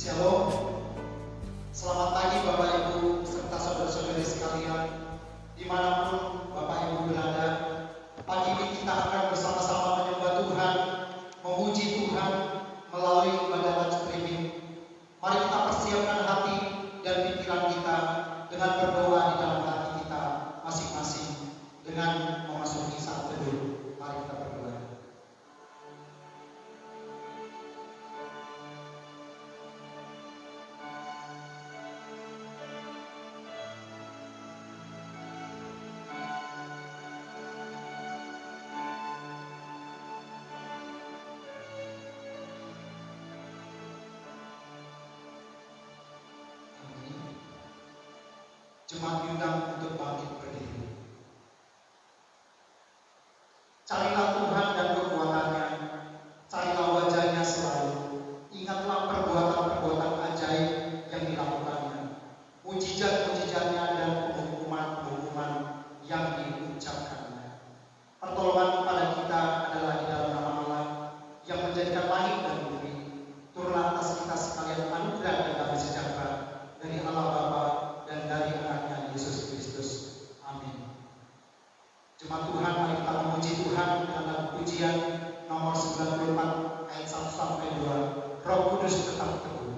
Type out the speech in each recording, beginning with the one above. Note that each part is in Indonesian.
Shalom, selamat pagi Bapak Ibu serta saudara-saudari sekalian, dimanapun Bapak Ibu berada. Pagi ini kita akan bersama-sama menyembah Tuhan, memuji Tuhan melalui ibadah live streaming. Mari kita persiapkan hati dan pikiran kita dengan berdoa di dalam hati kita masing-masing dengan memasuki saat teduh. Mari kita berdoa. Jemaat diundang untuk bangkit berdiri. Carilah Tuhan dan kekuatannya, carilah wajahnya selalu. Ingatlah perbuatan-perbuatan ajaib yang dilakukannya, mujizat-mujizatnya dan penghukuman-penghukuman yang diucapkannya. Pertolongan kepada kita adalah di dalam nama Allah yang menjadikan langit dan bumi. Turunlah atas kita sekalian anugerah dan damai sejahtera dari Allah Bapa dan dari anaknya Yesus Kristus. Amin. Jemaat Tuhan, mari kita memuji Tuhan dengan lagu pujian nomor 94 ayat 1 sampai 2. Roh Kudus tetap teguh.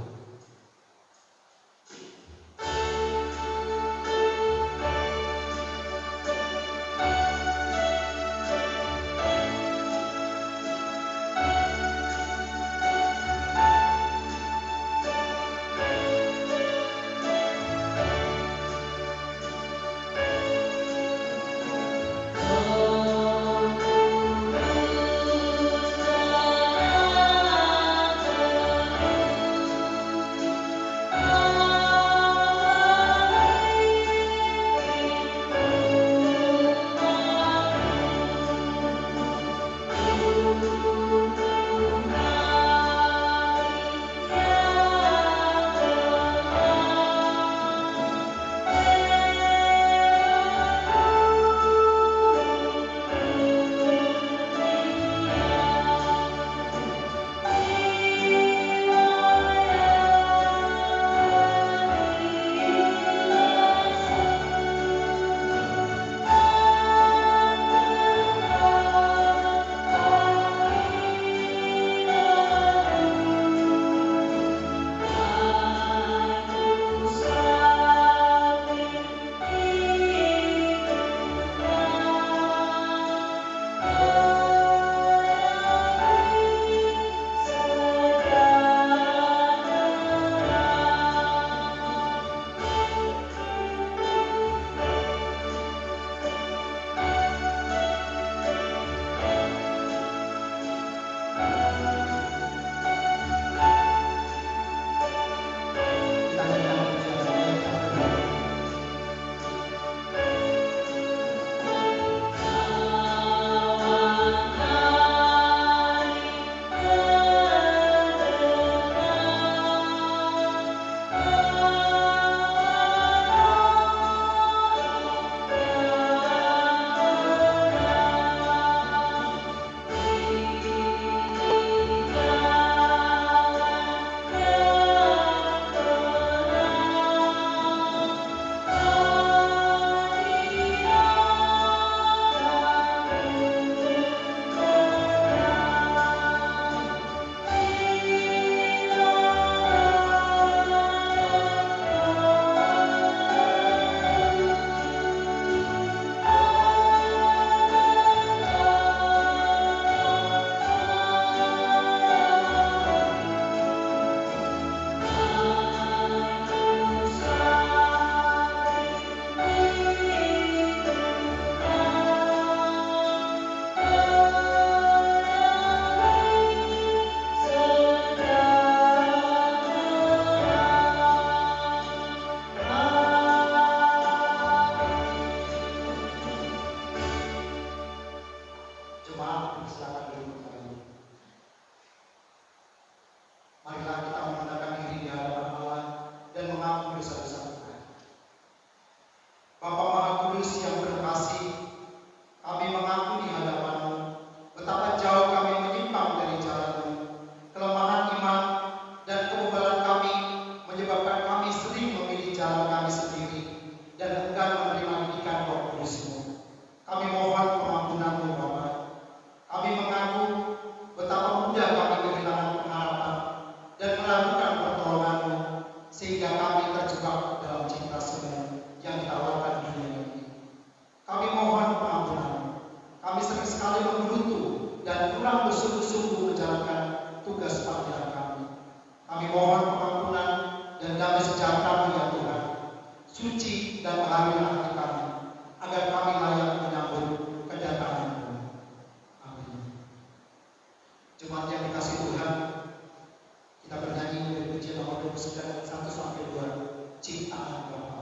Marilah kita merendahkan diri di hadapan Allah dan mengaku dosa-dosa kita. Bapa Maha Kudus yang berkasih, kami mengaku di hadapan-Mu betapa jauh kami menyimpang dari jalan-Mu. Kelemahan iman dan kebebalan kami seringkali menggerutu dan kurang bersungguh-sungguh menjalankan tugas panggilan kami. Kami mohon pengampunan dan damai sejahtera ya Tuhan. Suci dan mengalirlah hati kami, agar kami layak menyambut kedatangan-Mu. Amin. Jemaat yang dikasihi Tuhan, kita bernyanyi dari pujian nomor 29 1 sampai 2, Ciptaan Bapa.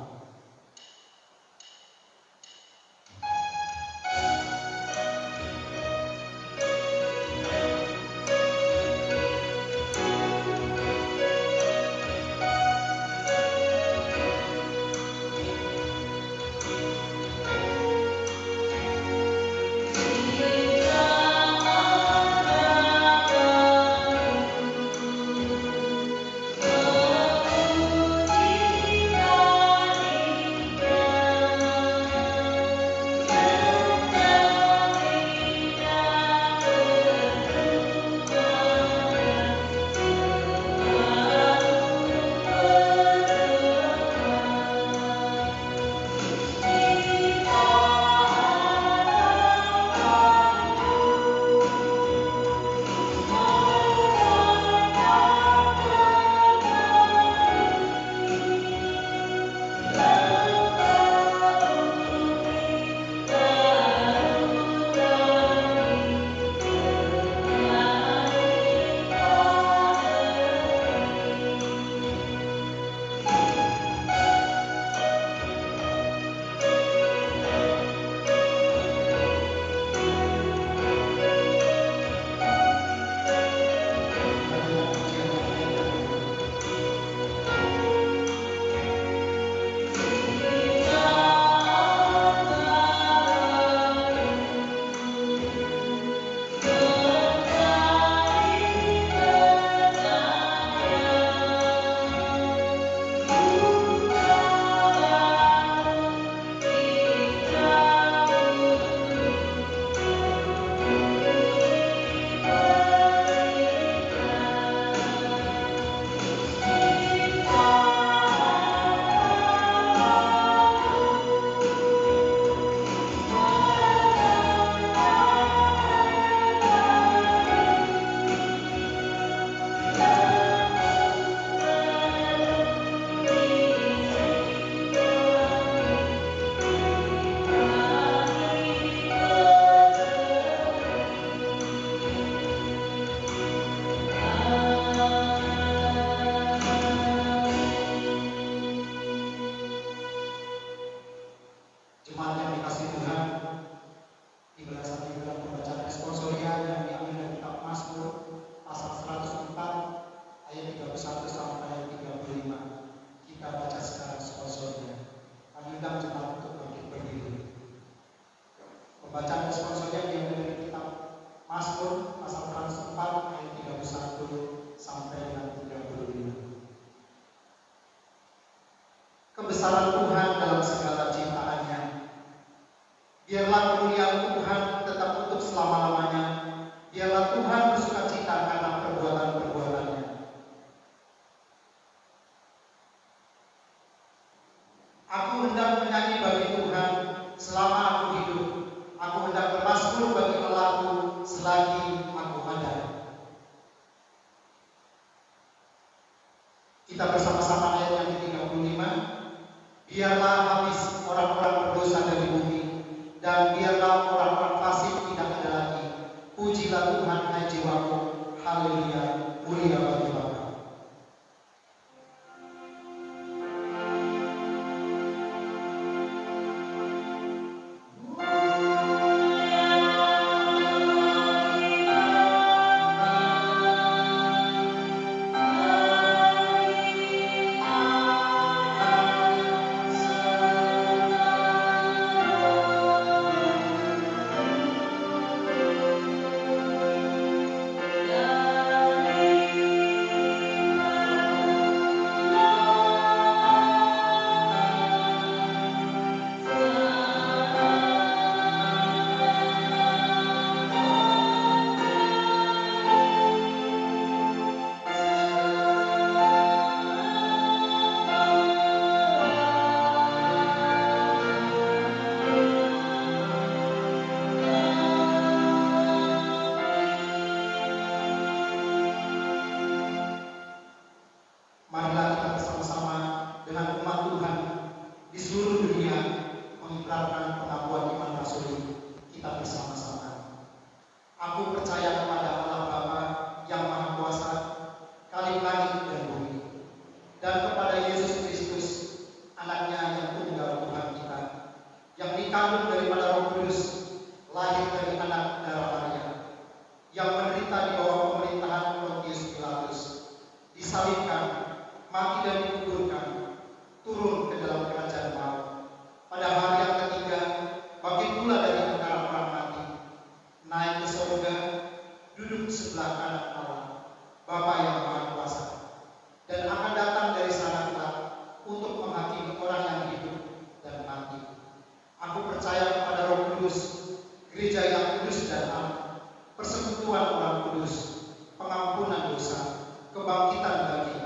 Jemaat yang dikasihi Tuhan, inilah pembacaan responsoria yang diambil dari kitab Mazmur pasal 104 ayat 31 sampai 35. Kita baca sekarang responsoria. Kami undang jemaat untuk bangkit berdiri. Pembacaan responsoria diambil dari kitab Mazmur pasal 104 ayat 31 sampai 35. Kebesaran Tuhan dalam segala ciptaannya. Biarlah kemuliaan Tuhan tetap untuk selama-lamanya. Biarlah Tuhan bersukacita karena perbuatan-perbuatannya. Aku hendak menyanyi bagi Tuhan selama aku hidup. Aku hendak bermazmur bagi Allahku selagi aku ada. Kita bersama-sama ayat yang ke-35. Biarlah habis orang-orang berdosa dari bumi, dan biarlah orang-orang fasik tidak ada lagi. Pujilah Tuhan, hai jiwaku. Haleluya, mulia bagi Bapa. Amin. Aku percaya kepada Allah Bapa yang Maha Kuasa, Khalik langit dan bumi, dan kepada Yesus Kristus, anaknya yang tunggal Tuhan kita, yang dikandung daripada Roh Kudus, lahir dari anak darah Maria, yang menderita di bawah pemerintahan Pontius Pilatus, disalibkan, mati dan dikuburkan, turun ke dalam kerajaan maut. Pada hari yang ketiga, bangkit pula dari antara orang mati, naik ke surga, duduk sebelah kanan Allah, Bapa yang Maha Kuasa, dan akan datang dari sana pula untuk menghakimi orang yang hidup dan mati. Aku percaya kepada Roh Kudus, gereja yang kudus dan am, persekutuan orang kudus, pengampunan dosa, kebangkitan bagi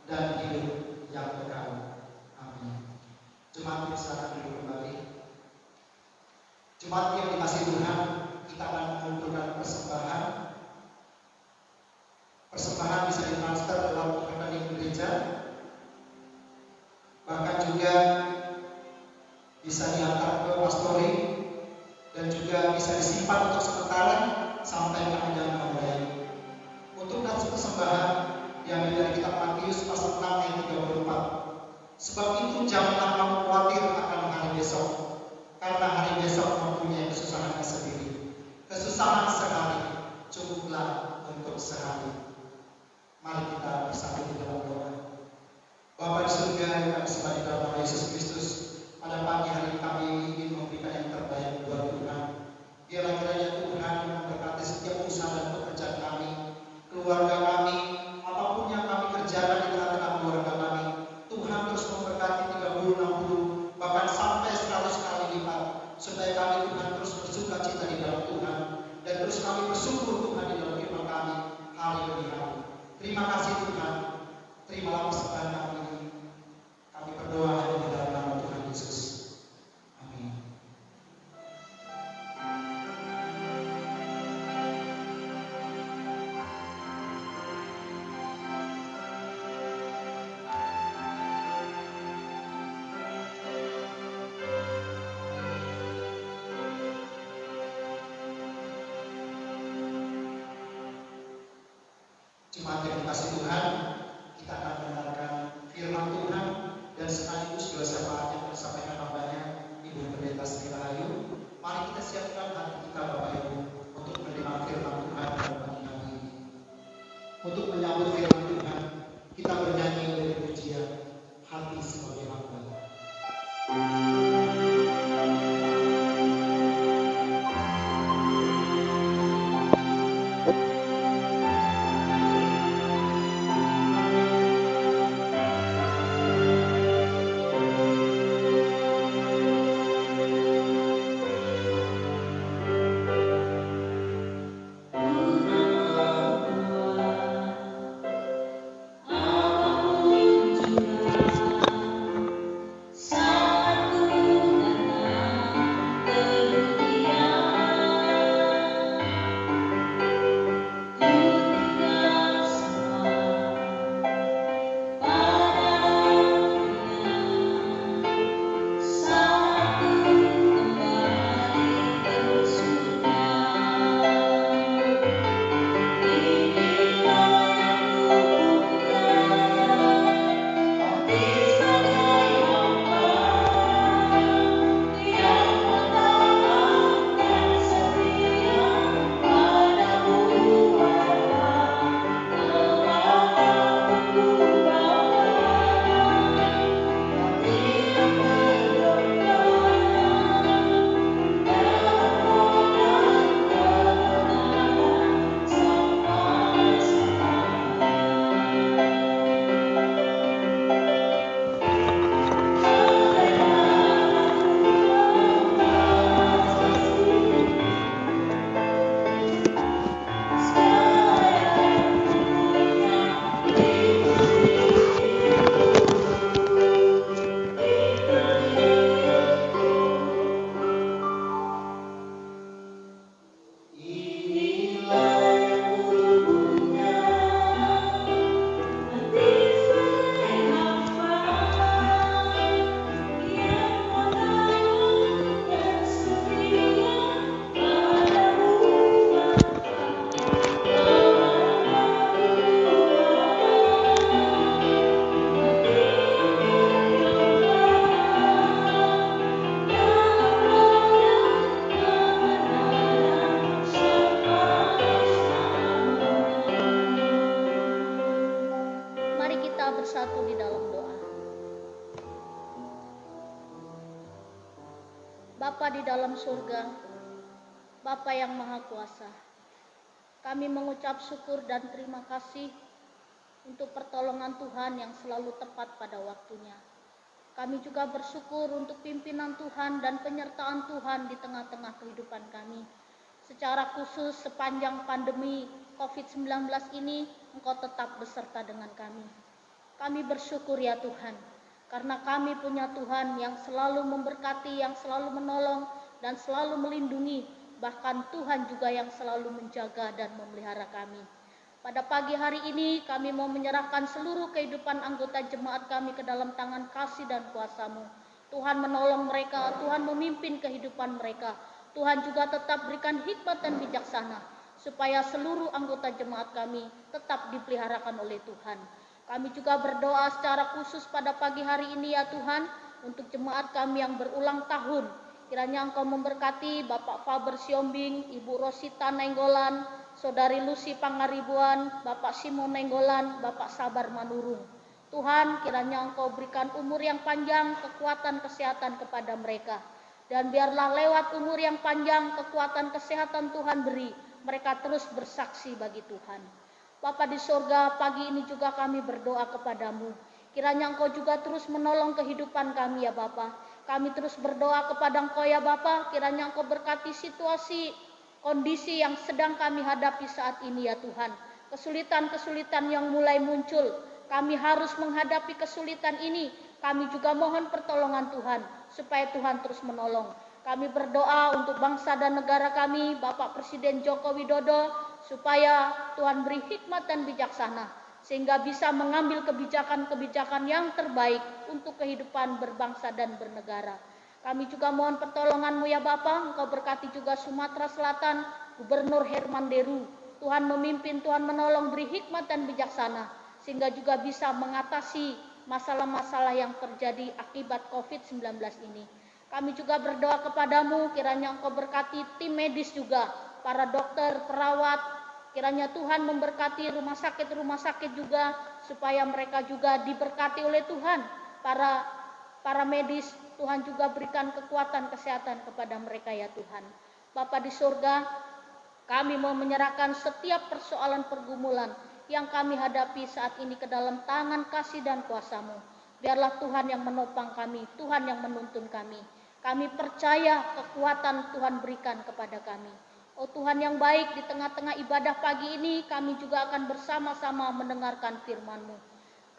dan hidup yang kekal. Amin. Jemaat silakan duduk kembali. Jemaat yang dikasihi Tuhan, kita akan mengumpulkan persembahan. Persembahan bisa ditransfer dalam rekening gereja, bahkan juga bisa diantar ke pastori, dan juga bisa disimpan untuk sementara sampai keadaan membaik. Untuk persembahan diambil dari kitab Matius pasal 6 ayat 34. Sebab itu janganlah kamu khawatir akan hari besok, karena hari besok mempunyai kesusahannya sendiri. Kesusahan sehari cukuplah untuk sehari. Mari kita bersatu di dalam doa. Bapa di surga yang kami sembah di dalam nama Yesus Kristus, pada pagi hari kami ingin memberikan yang terbaik buat Tuhan. Biarlah kiranya Tuhan memberkati setiap usaha dan pekerjaan kami, keluarga kami, apapun yang kami kerjakan di tengah-tengah keluarga kami. Tuhan terus memberkati 30, 60, bahkan sampai 100 kali lipat, supaya kami Tuhan terus bersuka cita di dalam Tuhan, dan terus kami bersyukur Tuhan di dalam firman kami hari demi hari. Terima kasih Tuhan, terimalah persembahan kami ini. Kami berdoa hanya di dalam nama Tuhan Yesus. Amin. Jemaat yang dikasihi Tuhan, kita akan mendengarkan firman Tuhan dan sekaligus doa syafaat yang disampaikan hambanya Ibu Pendeta Sri Rahayu. Mari kita siapkan hati kita Bapak Ibu untuk menerima firman Tuhan pada pagi hari ini. Untuk menyambut firman Tuhan, kita bernyanyi dari pujian Hati Sebagai Hamba. Bapa di dalam surga, Bapa yang Maha Kuasa, kami mengucap syukur dan terima kasih untuk pertolongan Tuhan yang selalu tepat pada waktunya. Kami juga bersyukur untuk pimpinan Tuhan dan penyertaan Tuhan di tengah-tengah kehidupan kami. Secara khusus sepanjang pandemi COVID-19 ini, Engkau tetap beserta dengan kami. Kami bersyukur ya Tuhan, karena kami punya Tuhan yang selalu memberkati, yang selalu menolong, dan selalu melindungi. Bahkan Tuhan juga yang selalu menjaga dan memelihara kami. Pada pagi hari ini kami mau menyerahkan seluruh kehidupan anggota jemaat kami ke dalam tangan kasih dan kuasa-Mu. Tuhan menolong mereka, Tuhan memimpin kehidupan mereka. Tuhan juga tetap berikan hikmat dan bijaksana, supaya seluruh anggota jemaat kami tetap dipeliharakan oleh Tuhan. Kami juga berdoa secara khusus pada pagi hari ini ya Tuhan, untuk jemaat kami yang berulang tahun. Kiranya Engkau memberkati Bapak Faber Siombing, Ibu Rosita Nenggolan, Saudari Lucy Pangaribuan, Bapak Simon Nenggolan, Bapak Sabar Manurung. Tuhan, kiranya Engkau berikan umur yang panjang, kekuatan kesehatan kepada mereka. Dan biarlah lewat umur yang panjang, kekuatan kesehatan Tuhan beri, mereka terus bersaksi bagi Tuhan. Bapa di sorga, pagi ini juga kami berdoa kepadamu. Kiranya Engkau juga terus menolong kehidupan kami ya Bapa. Kami terus berdoa kepada Engkau ya Bapa, kiranya Engkau berkati situasi, kondisi yang sedang kami hadapi saat ini ya Tuhan. Kesulitan-kesulitan yang mulai muncul, kami harus menghadapi kesulitan ini. Kami juga mohon pertolongan Tuhan, supaya Tuhan terus menolong. Kami berdoa untuk bangsa dan negara kami, Bapak Presiden Joko Widodo, supaya Tuhan beri hikmat dan bijaksana, sehingga bisa mengambil kebijakan-kebijakan yang terbaik untuk kehidupan berbangsa dan bernegara. Kami juga mohon pertolongan-Mu ya Bapa, Engkau berkati juga Sumatera Selatan, Gubernur Herman Deru. Tuhan memimpin, Tuhan menolong, beri hikmat dan bijaksana, sehingga juga bisa mengatasi masalah-masalah yang terjadi akibat COVID-19 ini. Kami juga berdoa kepadamu, kiranya Engkau berkati tim medis juga, para dokter, perawat, kiranya Tuhan memberkati rumah sakit juga, supaya mereka juga diberkati oleh Tuhan. Para medis, Tuhan juga berikan kekuatan kesehatan kepada mereka ya Tuhan. Bapa di surga, kami mau menyerahkan setiap persoalan pergumulan yang kami hadapi saat ini ke dalam tangan kasih dan kuasa-Mu. Biarlah Tuhan yang menopang kami, Tuhan yang menuntun kami. Kami percaya kekuatan Tuhan berikan kepada kami. Oh Tuhan yang baik, di tengah-tengah ibadah pagi ini kami juga akan bersama-sama mendengarkan firman-Mu.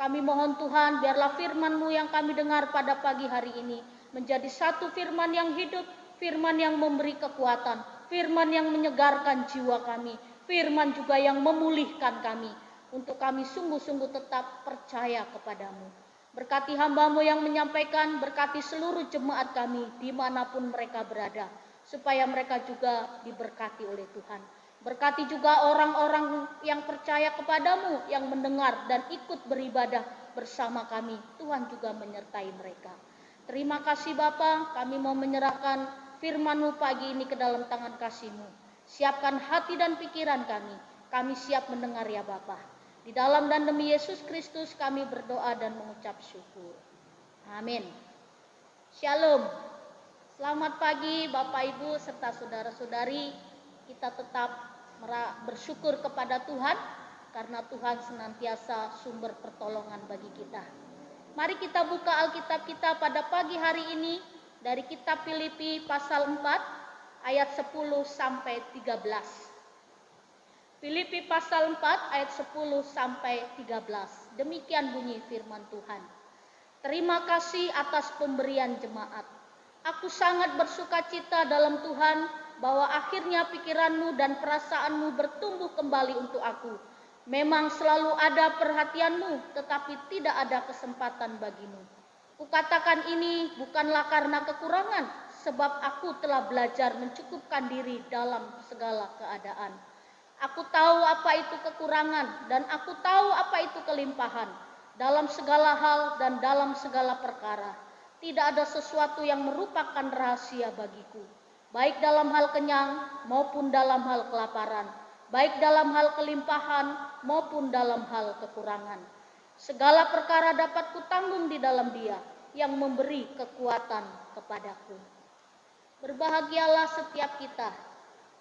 Kami mohon Tuhan, biarlah firman-Mu yang kami dengar pada pagi hari ini menjadi satu firman yang hidup, firman yang memberi kekuatan, firman yang menyegarkan jiwa kami, firman juga yang memulihkan kami, untuk kami sungguh-sungguh tetap percaya kepadamu. Berkati hamba-Mu yang menyampaikan, berkati seluruh jemaat kami dimanapun mereka berada, supaya mereka juga diberkati oleh Tuhan. Berkati juga orang-orang yang percaya kepadamu, yang mendengar dan ikut beribadah bersama kami. Tuhan juga menyertai mereka. Terima kasih Bapa, kami mau menyerahkan firman-Mu pagi ini ke dalam tangan kasih-Mu. Siapkan hati dan pikiran kami siap mendengar ya Bapa. Di dalam dan demi Yesus Kristus kami berdoa dan mengucap syukur. Amin. Shalom. Selamat pagi Bapak Ibu serta saudara-saudari. Kita tetap bersyukur kepada Tuhan, karena Tuhan senantiasa sumber pertolongan bagi kita. Mari kita buka Alkitab kita pada pagi hari ini dari kitab Filipi pasal 4 ayat 10 sampai 13. Filipi pasal 4 ayat 10 sampai 13. Demikian bunyi firman Tuhan. Terima kasih atas pemberian jemaat. Aku sangat bersukacita dalam Tuhan bahwa akhirnya pikiranmu dan perasaanmu bertumbuh kembali untuk aku. Memang selalu ada perhatianmu, tetapi tidak ada kesempatan bagimu. Kukatakan ini bukanlah karena kekurangan, sebab aku telah belajar mencukupkan diri dalam segala keadaan. Aku tahu apa itu kekurangan dan aku tahu apa itu kelimpahan. Dalam segala hal dan dalam segala perkara, tidak ada sesuatu yang merupakan rahasia bagiku. Baik dalam hal kenyang maupun dalam hal kelaparan. Baik dalam hal kelimpahan maupun dalam hal kekurangan. Segala perkara dapat kutanggung di dalam Dia yang memberi kekuatan kepadaku. Berbahagialah setiap kita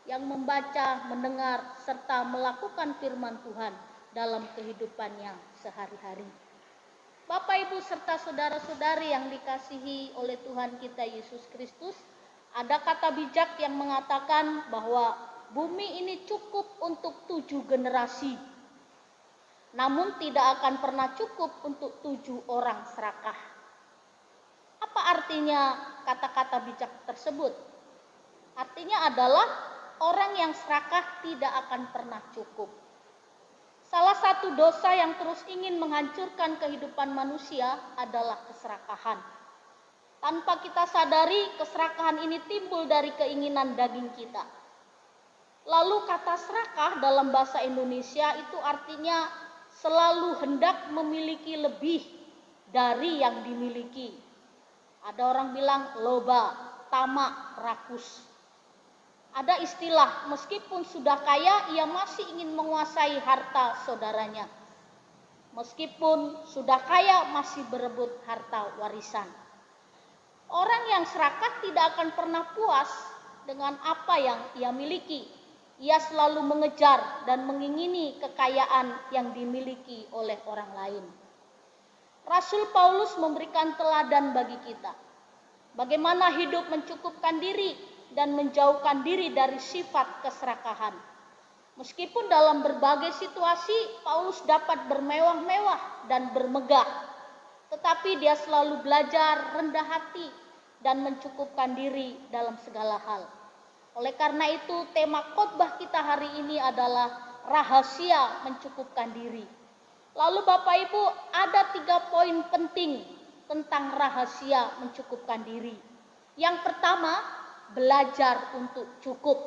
yang membaca, mendengar, serta melakukan firman Tuhan dalam kehidupannya sehari-hari. Bapak, Ibu, serta saudara-saudari yang dikasihi oleh Tuhan kita Yesus Kristus, ada kata bijak yang mengatakan bahwa bumi ini cukup untuk 7 generasi, namun tidak akan pernah cukup untuk 7 orang serakah. Apa artinya kata-kata bijak tersebut? Artinya adalah orang yang serakah tidak akan pernah cukup. Salah satu dosa yang terus ingin menghancurkan kehidupan manusia adalah keserakahan. Tanpa kita sadari, keserakahan ini timbul dari keinginan daging kita. Lalu kata serakah dalam bahasa Indonesia itu artinya selalu hendak memiliki lebih dari yang dimiliki. Ada orang bilang loba, tamak, rakus. Ada istilah, meskipun sudah kaya, ia masih ingin menguasai harta saudaranya. Meskipun sudah kaya, masih berebut harta warisan. Orang yang serakah tidak akan pernah puas dengan apa yang ia miliki. Ia selalu mengejar dan mengingini kekayaan yang dimiliki oleh orang lain. Rasul Paulus memberikan teladan bagi kita. Bagaimana hidup mencukupkan diri dan menjauhkan diri dari sifat keserakahan. Meskipun dalam berbagai situasi Paulus dapat bermewah-mewah dan bermegah, tetapi dia selalu belajar rendah hati dan mencukupkan diri dalam segala hal. Oleh karena itu, tema khotbah kita hari ini adalah rahasia mencukupkan diri. Lalu Bapak Ibu, ada 3 poin penting tentang rahasia mencukupkan diri. Yang pertama, belajar untuk cukup.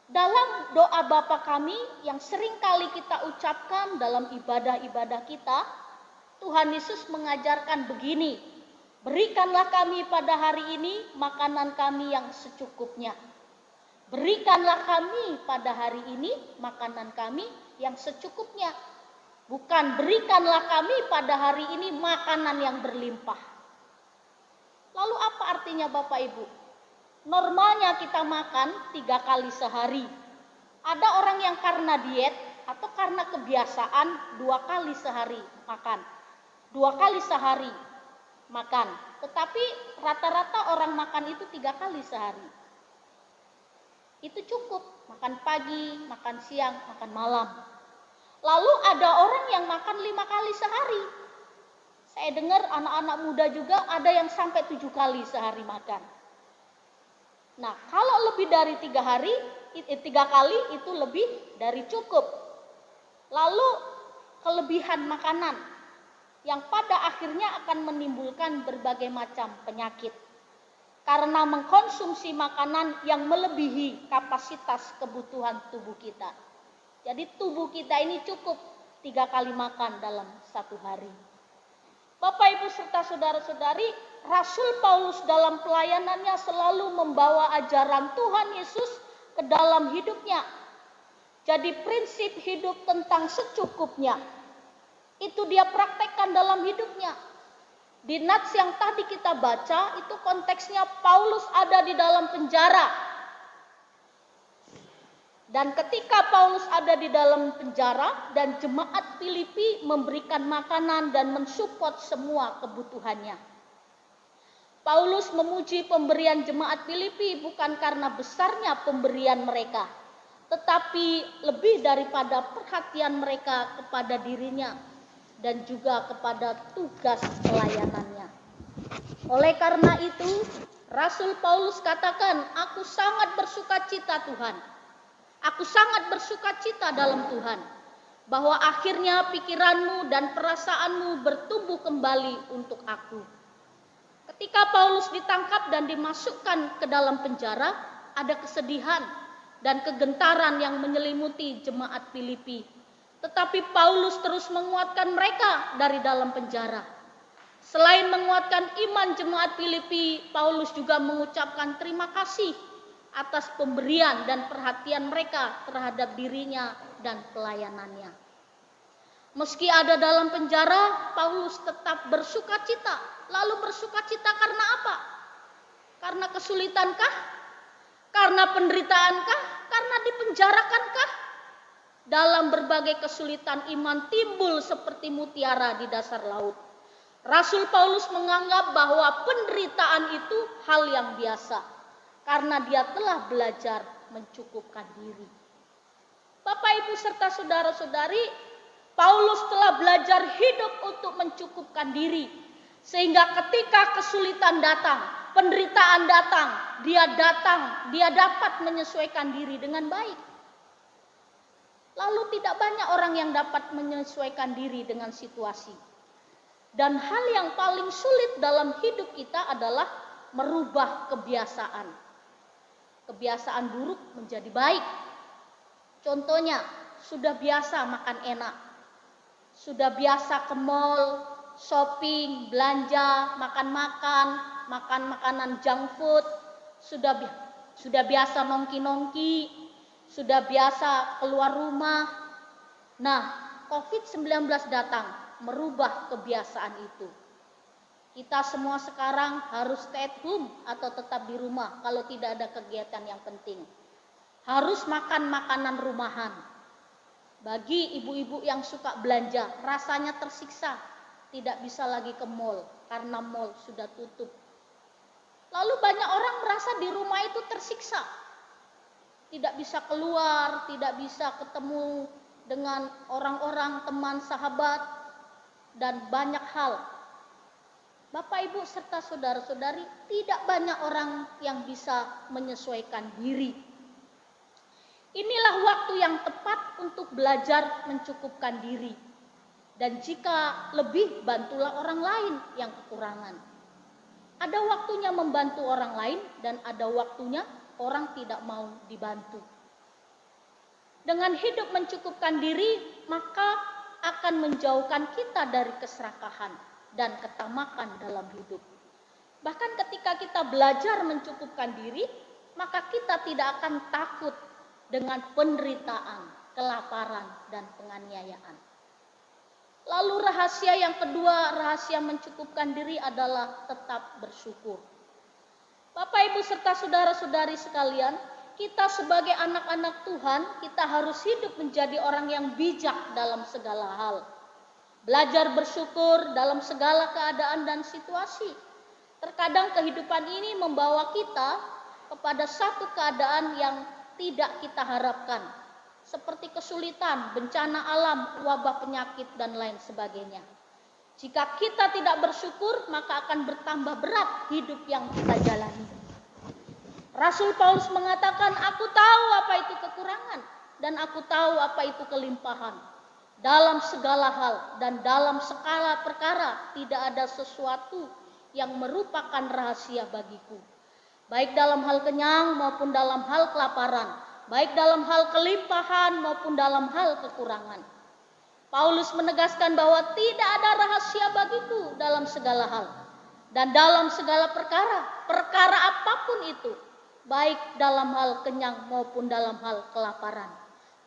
Dalam doa Bapa kami yang sering kali kita ucapkan dalam ibadah-ibadah kita, Tuhan Yesus mengajarkan begini, berikanlah kami pada hari ini makanan kami yang secukupnya. Berikanlah kami pada hari ini makanan kami yang secukupnya. Bukan berikanlah kami pada hari ini makanan yang berlimpah. Lalu apa artinya Bapak Ibu? Normalnya kita makan 3 kali sehari. Ada orang yang karena diet atau karena kebiasaan 2 kali sehari makan. 2 kali sehari makan. Tetapi rata-rata orang makan itu 3 kali sehari. Itu cukup. Makan pagi, makan siang, makan malam. Lalu ada orang yang makan 5 kali sehari. Saya dengar anak-anak muda juga ada yang sampai 7 kali sehari makan. Nah, kalau lebih dari 3 kali itu lebih dari cukup. Lalu kelebihan makanan yang pada akhirnya akan menimbulkan berbagai macam penyakit. Karena mengkonsumsi makanan yang melebihi kapasitas kebutuhan tubuh kita. Jadi tubuh kita ini cukup 3 kali makan dalam 1 hari. Bapak Ibu serta saudara-saudari, Rasul Paulus dalam pelayanannya selalu membawa ajaran Tuhan Yesus ke dalam hidupnya. Jadi prinsip hidup tentang secukupnya, itu dia praktekkan dalam hidupnya. Di nats yang tadi kita baca, itu konteksnya Paulus ada di dalam penjara. Dan ketika Paulus ada di dalam penjara dan jemaat Filipi memberikan makanan dan mensupport semua kebutuhannya. Paulus memuji pemberian jemaat Filipi bukan karena besarnya pemberian mereka, tetapi lebih daripada perhatian mereka kepada dirinya dan juga kepada tugas pelayanannya. Oleh karena itu, Rasul Paulus katakan, aku sangat bersukacita Tuhan. Aku sangat bersukacita dalam Tuhan, bahwa akhirnya pikiranmu dan perasaanmu bertumbuh kembali untuk aku. Ketika Paulus ditangkap dan dimasukkan ke dalam penjara, ada kesedihan dan kegentaran yang menyelimuti jemaat Filipi. Tetapi Paulus terus menguatkan mereka dari dalam penjara. Selain menguatkan iman jemaat Filipi, Paulus juga mengucapkan terima kasih atas pemberian dan perhatian mereka terhadap dirinya dan pelayanannya. Meski ada dalam penjara, Paulus tetap bersukacita. Lalu bersukacita karena apa? Karena kesulitankah? Karena penderitaankah? Karena dipenjarakankah? Dalam berbagai kesulitan iman timbul seperti mutiara di dasar laut. Rasul Paulus menganggap bahwa penderitaan itu hal yang biasa karena dia telah belajar mencukupkan diri. Bapak, Ibu, serta saudara-saudari, Paulus telah belajar hidup untuk mencukupkan diri. Sehingga ketika kesulitan datang, penderitaan datang, dia dapat menyesuaikan diri dengan baik. Lalu tidak banyak orang yang dapat menyesuaikan diri dengan situasi. Dan hal yang paling sulit dalam hidup kita adalah merubah kebiasaan. Kebiasaan buruk menjadi baik. Contohnya, sudah biasa makan enak. Sudah biasa ke mall, shopping, belanja, makan makanan junk food. Sudah biasa nongki-nongki, sudah biasa keluar rumah. Nah, COVID-19 datang merubah kebiasaan itu. Kita semua sekarang harus stay at home atau tetap di rumah kalau tidak ada kegiatan yang penting. Harus makan makanan rumahan. Bagi ibu-ibu yang suka belanja, rasanya tersiksa. Tidak bisa lagi ke mall karena mall sudah tutup. Lalu banyak orang merasa di rumah itu tersiksa. Tidak bisa keluar, tidak bisa ketemu dengan orang-orang, teman, sahabat, dan banyak hal. Bapak, Ibu, serta saudara-saudari, tidak banyak orang yang bisa menyesuaikan diri. Inilah waktu yang tepat untuk belajar mencukupkan diri. Dan jika lebih, bantulah orang lain yang kekurangan. Ada waktunya membantu orang lain dan ada waktunya orang tidak mau dibantu. Dengan hidup mencukupkan diri, maka akan menjauhkan kita dari keserakahan dan ketamakan dalam hidup. Bahkan ketika kita belajar mencukupkan diri, maka kita tidak akan takut dengan penderitaan, kelaparan, dan penganiayaan. Lalu rahasia yang kedua, rahasia mencukupkan diri adalah tetap bersyukur. Bapak, Ibu, serta saudara-saudari sekalian, kita sebagai anak-anak Tuhan, kita harus hidup menjadi orang yang bijak dalam segala hal. Belajar bersyukur dalam segala keadaan dan situasi. Terkadang kehidupan ini membawa kita kepada satu keadaan yang tidak kita harapkan. Seperti kesulitan, bencana alam, wabah penyakit, dan lain sebagainya. Jika kita tidak bersyukur, maka akan bertambah berat hidup yang kita jalani. Rasul Paulus mengatakan, aku tahu apa itu kekurangan dan aku tahu apa itu kelimpahan. Dalam segala hal dan dalam skala perkara tidak ada sesuatu yang merupakan rahasia bagiku. Baik dalam hal kenyang maupun dalam hal kelaparan, baik dalam hal kelimpahan maupun dalam hal kekurangan. Paulus menegaskan bahwa tidak ada rahasia bagiku dalam segala hal dan dalam segala perkara, perkara apapun itu. Baik dalam hal kenyang maupun dalam hal kelaparan.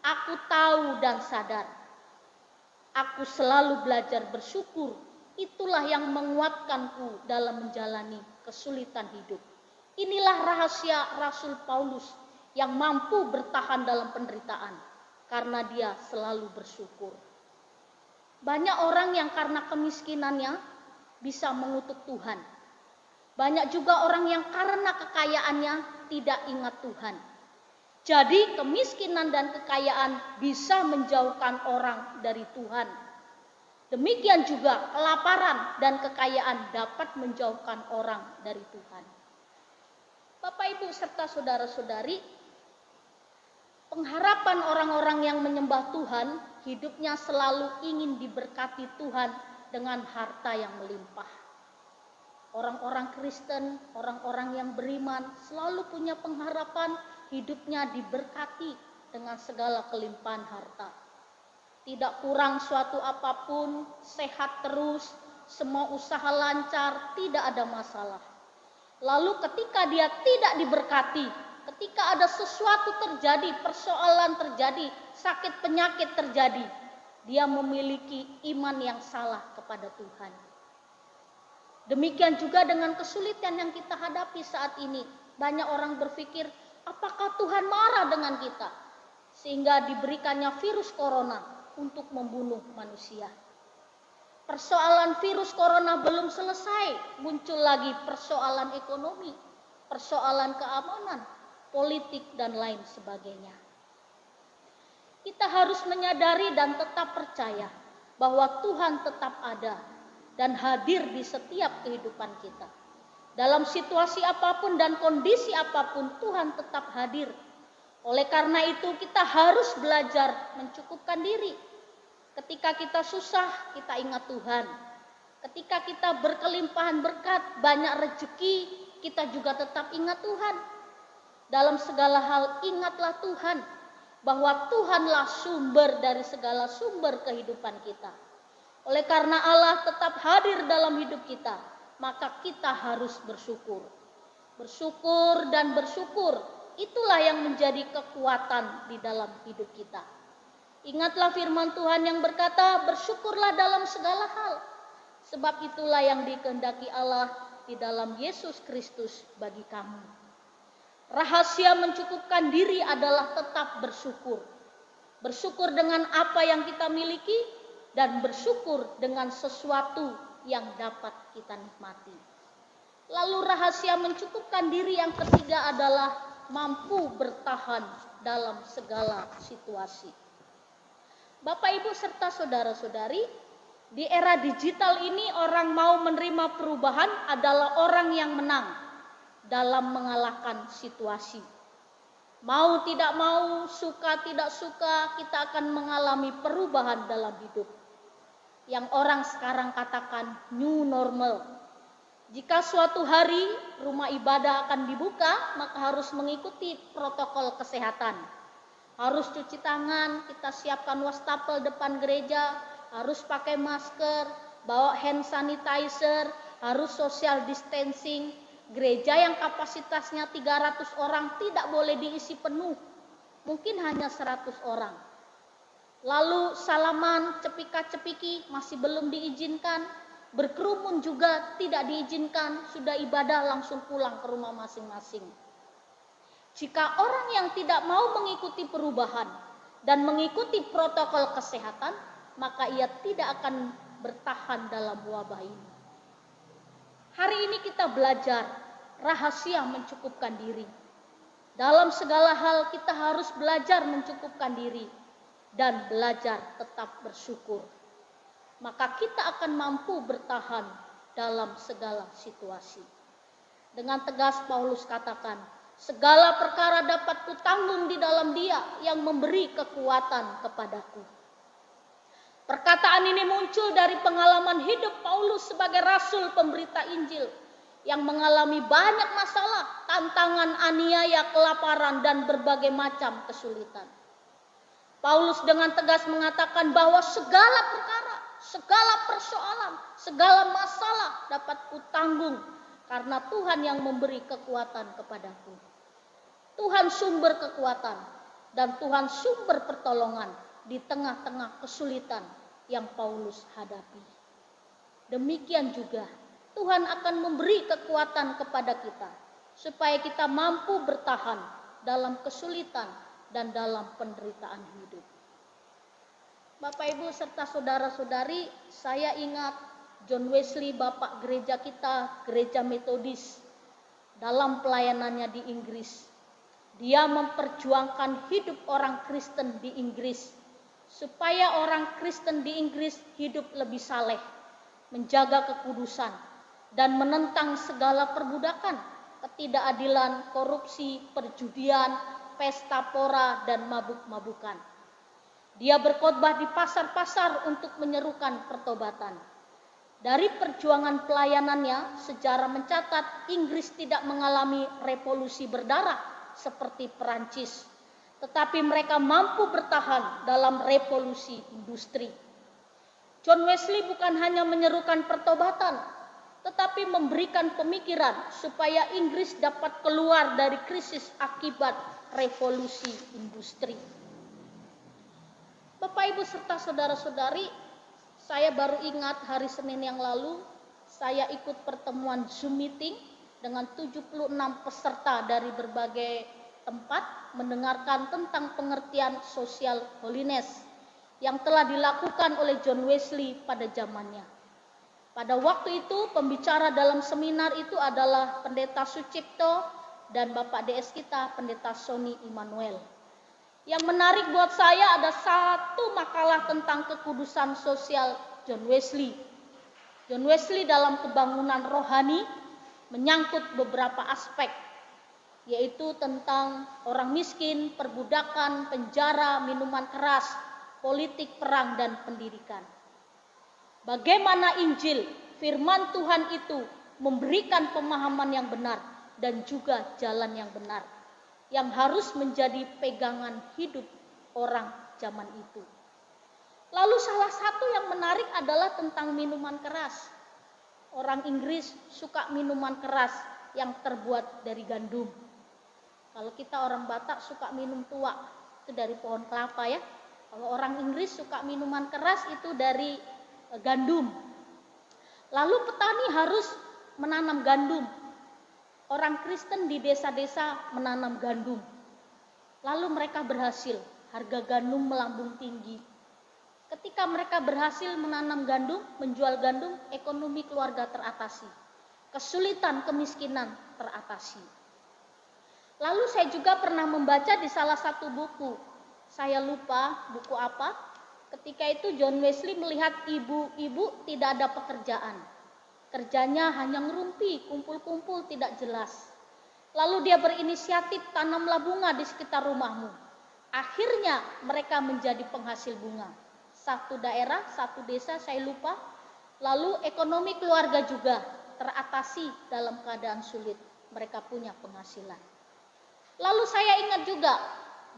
Aku tahu dan sadar. Aku selalu belajar bersyukur. Itulah yang menguatkanku dalam menjalani kesulitan hidup. Inilah rahasia Rasul Paulus yang mampu bertahan dalam penderitaan. Karena dia selalu bersyukur. Banyak orang yang karena kemiskinannya bisa mengutuk Tuhan. Banyak juga orang yang karena kekayaannya tidak ingat Tuhan. Jadi kemiskinan dan kekayaan bisa menjauhkan orang dari Tuhan. Demikian juga kelaparan dan kekayaan dapat menjauhkan orang dari Tuhan. Bapak, Ibu, serta saudara-saudari, pengharapan orang-orang yang menyembah Tuhan, hidupnya selalu ingin diberkati Tuhan dengan harta yang melimpah. Orang-orang Kristen, orang-orang yang beriman selalu punya pengharapan hidupnya diberkati dengan segala kelimpahan harta. Tidak kurang suatu apapun, sehat terus, semua usaha lancar, tidak ada masalah. Lalu ketika dia tidak diberkati, ketika ada sesuatu terjadi, persoalan terjadi, sakit penyakit terjadi, dia memiliki iman yang salah kepada Tuhan. Demikian juga dengan kesulitan yang kita hadapi saat ini. Banyak orang berpikir, apakah Tuhan marah dengan kita? Sehingga diberikannya virus corona untuk membunuh manusia. Persoalan virus corona belum selesai, muncul lagi persoalan ekonomi, persoalan keamanan, politik, dan lain sebagainya. Kita harus menyadari dan tetap percaya bahwa Tuhan tetap ada dan hadir di setiap kehidupan kita. Dalam situasi apapun dan kondisi apapun, Tuhan tetap hadir. Oleh karena itu, kita harus belajar mencukupkan diri. Ketika kita susah, kita ingat Tuhan. Ketika kita berkelimpahan berkat, banyak rezeki, kita juga tetap ingat Tuhan. Dalam segala hal, ingatlah Tuhan, bahwa Tuhanlah sumber dari segala sumber kehidupan kita. Oleh karena Allah tetap hadir dalam hidup kita, maka kita harus bersyukur. Bersyukur dan bersyukur, itulah yang menjadi kekuatan di dalam hidup kita. Ingatlah firman Tuhan yang berkata, bersyukurlah dalam segala hal. Sebab itulah yang dikehendaki Allah di dalam Yesus Kristus bagi kamu. Rahasia mencukupkan diri adalah tetap bersyukur. Bersyukur dengan apa yang kita miliki dan bersyukur dengan sesuatu yang dapat kita nikmati. Lalu rahasia mencukupkan diri yang ketiga adalah mampu bertahan dalam segala situasi. Bapak, Ibu, serta saudara-saudari, di era digital ini orang mau menerima perubahan adalah orang yang menang dalam mengalahkan situasi. Mau tidak mau, suka tidak suka, kita akan mengalami perubahan dalam hidup. Yang orang sekarang katakan new normal. Jika suatu hari rumah ibadah akan dibuka, maka harus mengikuti protokol kesehatan. Harus cuci tangan, kita siapkan wastafel depan gereja, harus pakai masker, bawa hand sanitizer, harus social distancing. Gereja yang kapasitasnya 300 orang tidak boleh diisi penuh, mungkin hanya 100 orang. Lalu salaman, cepika-cepiki masih belum diizinkan, berkerumun juga tidak diizinkan, sudah ibadah langsung pulang ke rumah masing-masing. Jika orang yang tidak mau mengikuti perubahan dan mengikuti protokol kesehatan, maka ia tidak akan bertahan dalam wabah ini. Hari ini kita belajar rahasia mencukupkan diri. Dalam segala hal kita harus belajar mencukupkan diri dan belajar tetap bersyukur. Maka kita akan mampu bertahan dalam segala situasi. Dengan tegas Paulus katakan, segala perkara dapat kutanggung di dalam Dia yang memberi kekuatan kepadaku. Perkataan ini muncul dari pengalaman hidup Paulus sebagai rasul pemberita Injil yang mengalami banyak masalah, tantangan, aniaya, kelaparan, dan berbagai macam kesulitan. Paulus dengan tegas mengatakan bahwa segala perkara, segala persoalan, segala masalah dapat kutanggung karena Tuhan yang memberi kekuatan kepadaku. Tuhan sumber kekuatan dan Tuhan sumber pertolongan di tengah-tengah kesulitan yang Paulus hadapi. Demikian juga Tuhan akan memberi kekuatan kepada kita supaya kita mampu bertahan dalam kesulitan dan dalam penderitaan hidup. Bapak, Ibu, serta saudara-saudari, saya ingat John Wesley, Bapak gereja kita, gereja Metodis, dalam pelayanannya di Inggris. Dia memperjuangkan hidup orang Kristen di Inggris, supaya orang Kristen di Inggris hidup lebih saleh, menjaga kekudusan, dan menentang segala perbudakan, ketidakadilan, korupsi, perjudian, pesta pora, dan mabuk-mabukan. Dia berkhotbah di pasar-pasar untuk menyerukan pertobatan. Dari perjuangan pelayanannya, sejarah mencatat Inggris tidak mengalami revolusi berdarah seperti Perancis, tetapi mereka mampu bertahan dalam revolusi industri. John Wesley bukan hanya menyerukan pertobatan, tetapi memberikan pemikiran supaya Inggris dapat keluar dari krisis akibat revolusi industri. Bapak, Ibu, serta saudara-saudari, saya baru ingat hari Senin yang lalu saya ikut pertemuan Zoom meeting dengan 76 peserta dari berbagai tempat mendengarkan tentang pengertian social holiness yang telah dilakukan oleh John Wesley pada zamannya. Pada waktu itu pembicara dalam seminar itu adalah Pendeta Sucipto dan Bapak DS kita Pendeta Sony Immanuel. Yang menarik buat saya ada satu makalah tentang kekudusan sosial John Wesley. John Wesley dalam kebangunan rohani menyangkut beberapa aspek, yaitu tentang orang miskin, perbudakan, penjara, minuman keras, politik perang, dan pendidikan. Bagaimana Injil, firman Tuhan itu memberikan pemahaman yang benar dan juga jalan yang benar, yang harus menjadi pegangan hidup orang zaman itu. Lalu salah satu yang menarik adalah tentang minuman keras. Orang Inggris suka minuman keras yang terbuat dari gandum. Kalau kita orang Batak suka minum tua, itu dari pohon kelapa ya. Kalau orang Inggris suka minuman keras itu dari gandum. Lalu petani harus menanam gandum. Orang Kristen di desa-desa menanam gandum. Lalu mereka berhasil, harga gandum melambung tinggi. Ketika mereka berhasil menanam gandum, menjual gandum, ekonomi keluarga teratasi. Kesulitan, kemiskinan teratasi. Lalu saya juga pernah membaca di salah satu buku. Saya lupa buku apa. Ketika itu John Wesley melihat ibu-ibu tidak ada pekerjaan. Kerjanya hanya ngerumpi, kumpul-kumpul tidak jelas. Lalu dia berinisiatif tanamlah bunga di sekitar rumahmu. Akhirnya mereka menjadi penghasil bunga. Satu daerah, satu desa, saya lupa. Lalu ekonomi keluarga juga teratasi dalam keadaan sulit. Mereka punya penghasilan. Lalu saya ingat juga,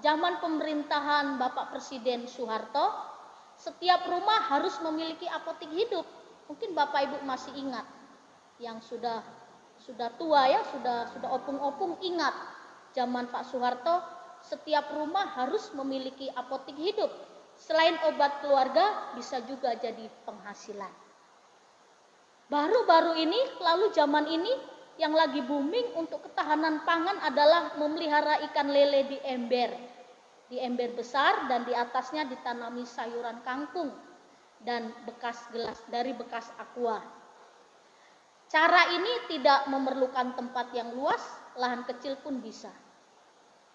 zaman pemerintahan Bapak Presiden Soeharto, setiap rumah harus memiliki apotik hidup. Mungkin Bapak Ibu masih ingat, yang sudah tua ya, sudah opung-opung ingat. Zaman Pak Soeharto, setiap rumah harus memiliki apotik hidup. Selain obat keluarga, bisa juga jadi penghasilan. Baru-baru ini, lalu zaman ini, yang lagi booming untuk ketahanan pangan adalah memelihara ikan lele di ember. Di ember besar dan di atasnya ditanami sayuran kangkung dan bekas gelas dari bekas aqua. Cara ini tidak memerlukan tempat yang luas, lahan kecil pun bisa.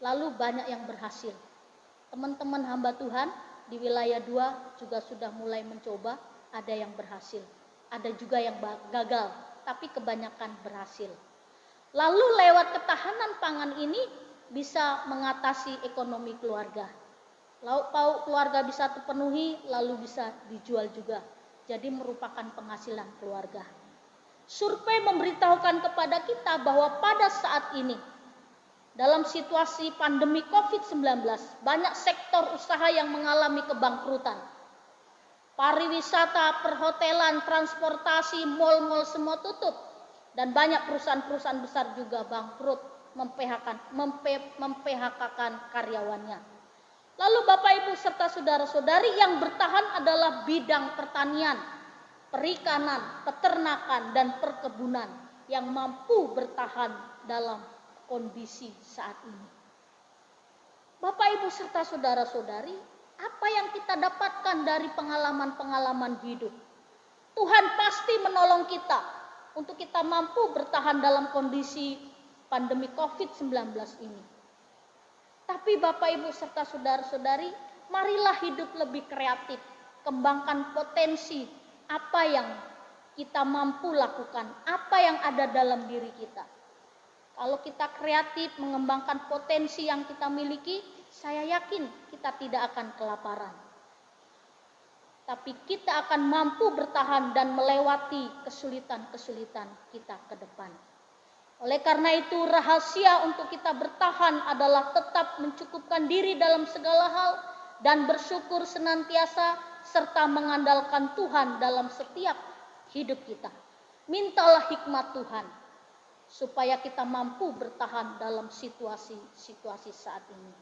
Lalu banyak yang berhasil. Teman-teman hamba Tuhan di wilayah 2 juga sudah mulai mencoba, ada yang berhasil, ada juga yang gagal, tapi kebanyakan berhasil. Lalu lewat ketahanan pangan ini bisa mengatasi ekonomi keluarga. Lauk pauk keluarga bisa terpenuhi, lalu bisa dijual juga. Jadi merupakan penghasilan keluarga. Survei memberitahukan kepada kita bahwa pada saat ini, dalam situasi pandemi COVID-19, banyak sektor usaha yang mengalami kebangkrutan. Pariwisata, perhotelan, transportasi, mal-mal semua tutup. Dan banyak perusahaan-perusahaan besar juga bangkrut, memphk-kan karyawannya. Lalu Bapak Ibu serta saudara-saudari, yang bertahan adalah bidang pertanian, perikanan, peternakan, dan perkebunan yang mampu bertahan dalam kondisi saat ini. Bapak Ibu serta saudara-saudari, apa yang kita dapatkan dari pengalaman-pengalaman hidup? Tuhan pasti menolong kita untuk kita mampu bertahan dalam kondisi pandemi COVID-19 ini. Tapi Bapak Ibu serta saudara-saudari, marilah hidup lebih kreatif, kembangkan potensi apa yang kita mampu lakukan, apa yang ada dalam diri kita. Kalau kita kreatif mengembangkan potensi yang kita miliki, saya yakin kita tidak akan kelaparan. Tapi kita akan mampu bertahan dan melewati kesulitan-kesulitan kita ke depan. Oleh karena itu, rahasia untuk kita bertahan adalah tetap mencukupkan diri dalam segala hal dan bersyukur senantiasa serta mengandalkan Tuhan dalam setiap hidup kita. Mintalah hikmat Tuhan supaya kita mampu bertahan dalam situasi saat ini.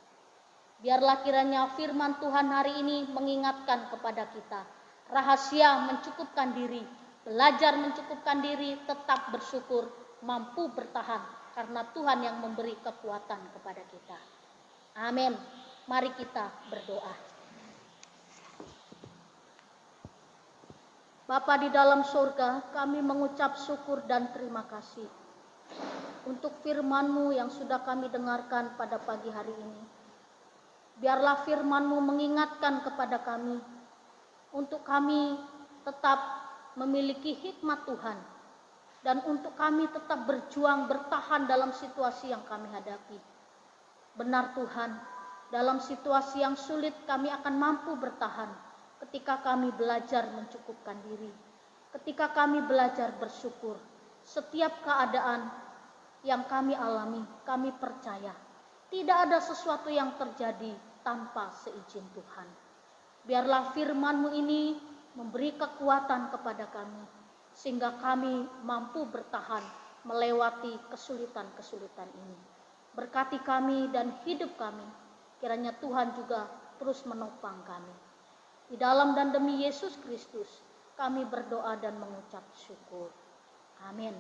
Biarlah kiranya firman Tuhan hari ini mengingatkan kepada kita, rahasia mencukupkan diri belajar mencukupkan diri, tetap bersyukur, mampu bertahan karena Tuhan yang memberi kekuatan kepada kita. Amin. Mari kita berdoa. Bapa di dalam surga, kami mengucap syukur dan terima kasih untuk firman-Mu yang sudah kami dengarkan pada pagi hari ini. Biarlah firman-Mu mengingatkan kepada kami untuk kami tetap memiliki hikmat Tuhan dan untuk kami tetap berjuang bertahan dalam situasi yang kami hadapi. Benar Tuhan, dalam situasi yang sulit kami akan mampu bertahan ketika kami belajar mencukupkan diri, ketika kami belajar bersyukur. Setiap keadaan yang kami alami, kami percaya tidak ada sesuatu yang terjadi tanpa seizin Tuhan. Biarlah firman-Mu ini memberi kekuatan kepada kami, sehingga kami mampu bertahan melewati kesulitan-kesulitan ini. Berkati kami dan hidup kami, kiranya Tuhan juga terus menopang kami. Di dalam dan demi Yesus Kristus, kami berdoa dan mengucap syukur. Amin.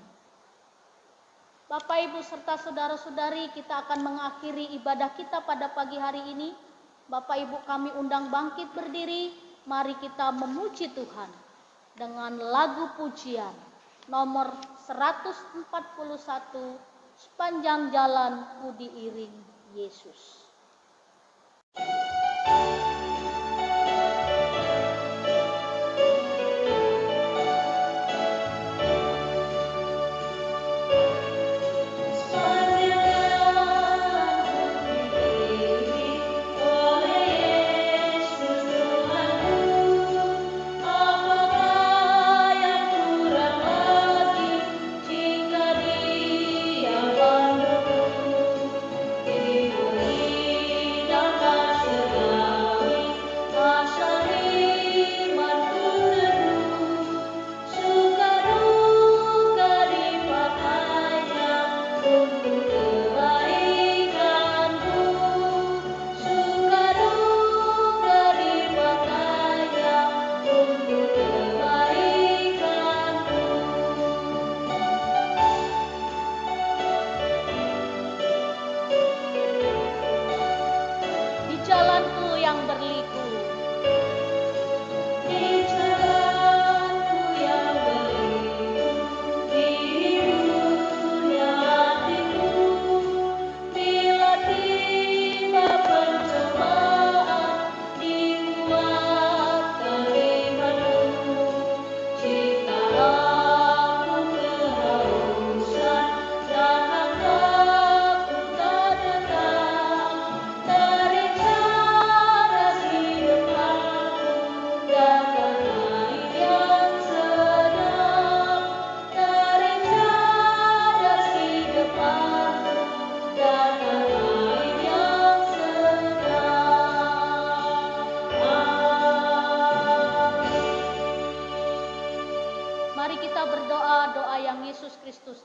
Bapak, Ibu, serta saudara-saudari, kita akan mengakhiri ibadah kita pada pagi hari ini. Bapak, Ibu, kami undang bangkit berdiri. Mari kita memuji Tuhan dengan lagu pujian nomor 141, Sepanjang Jalan Ku Diiring Yesus.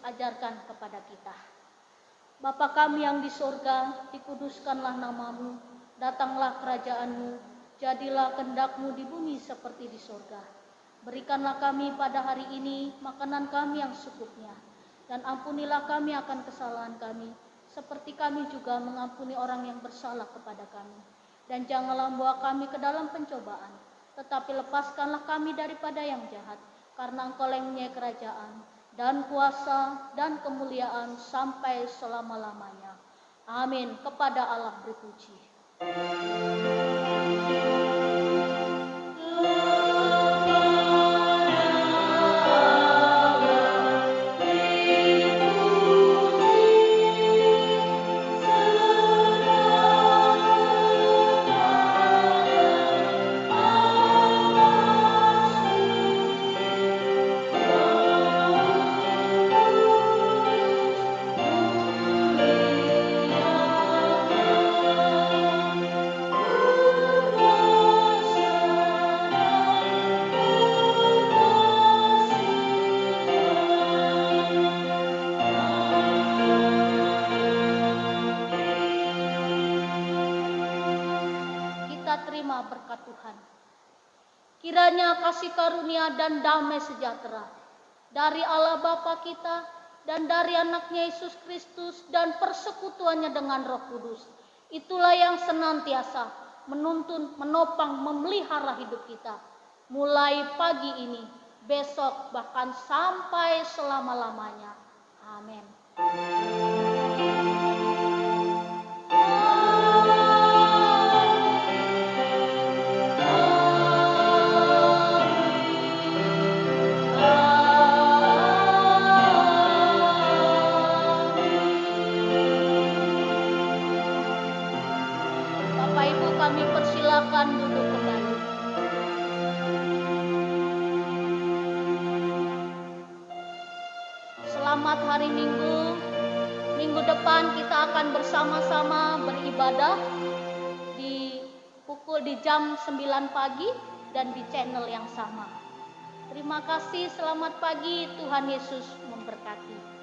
Ajarkan kepada kita. Bapa kami yang di sorga, dikuduskanlah namamu, datanglah kerajaan-Mu, jadilah kehendak-Mu di bumi seperti di sorga. Berikanlah kami pada hari ini makanan kami yang secukupnya, dan ampunilah kami akan kesalahan kami, seperti kami juga mengampuni orang yang bersalah kepada kami. Dan janganlah membawa kami ke dalam pencobaan, tetapi lepaskanlah kami daripada yang jahat, karena Engkau yang mempunyai kerajaan, dan kuasa dan kemuliaan sampai selama-lamanya. Amin. Kepada Allah berpuji. Kiranya kasih karunia dan damai sejahtera dari Allah Bapa kita dan dari anaknya Yesus Kristus dan persekutuannya dengan Roh Kudus. Itulah yang senantiasa menuntun, menopang, memelihara hidup kita. Mulai pagi ini, besok, bahkan sampai selama-lamanya. Amin. Bapak Ibu, kami persilakan duduk kembali. Selamat hari Minggu. Minggu depan kita akan bersama-sama beribadah di jam 9 pagi dan di channel yang sama. Terima kasih, selamat pagi, Tuhan Yesus memberkati.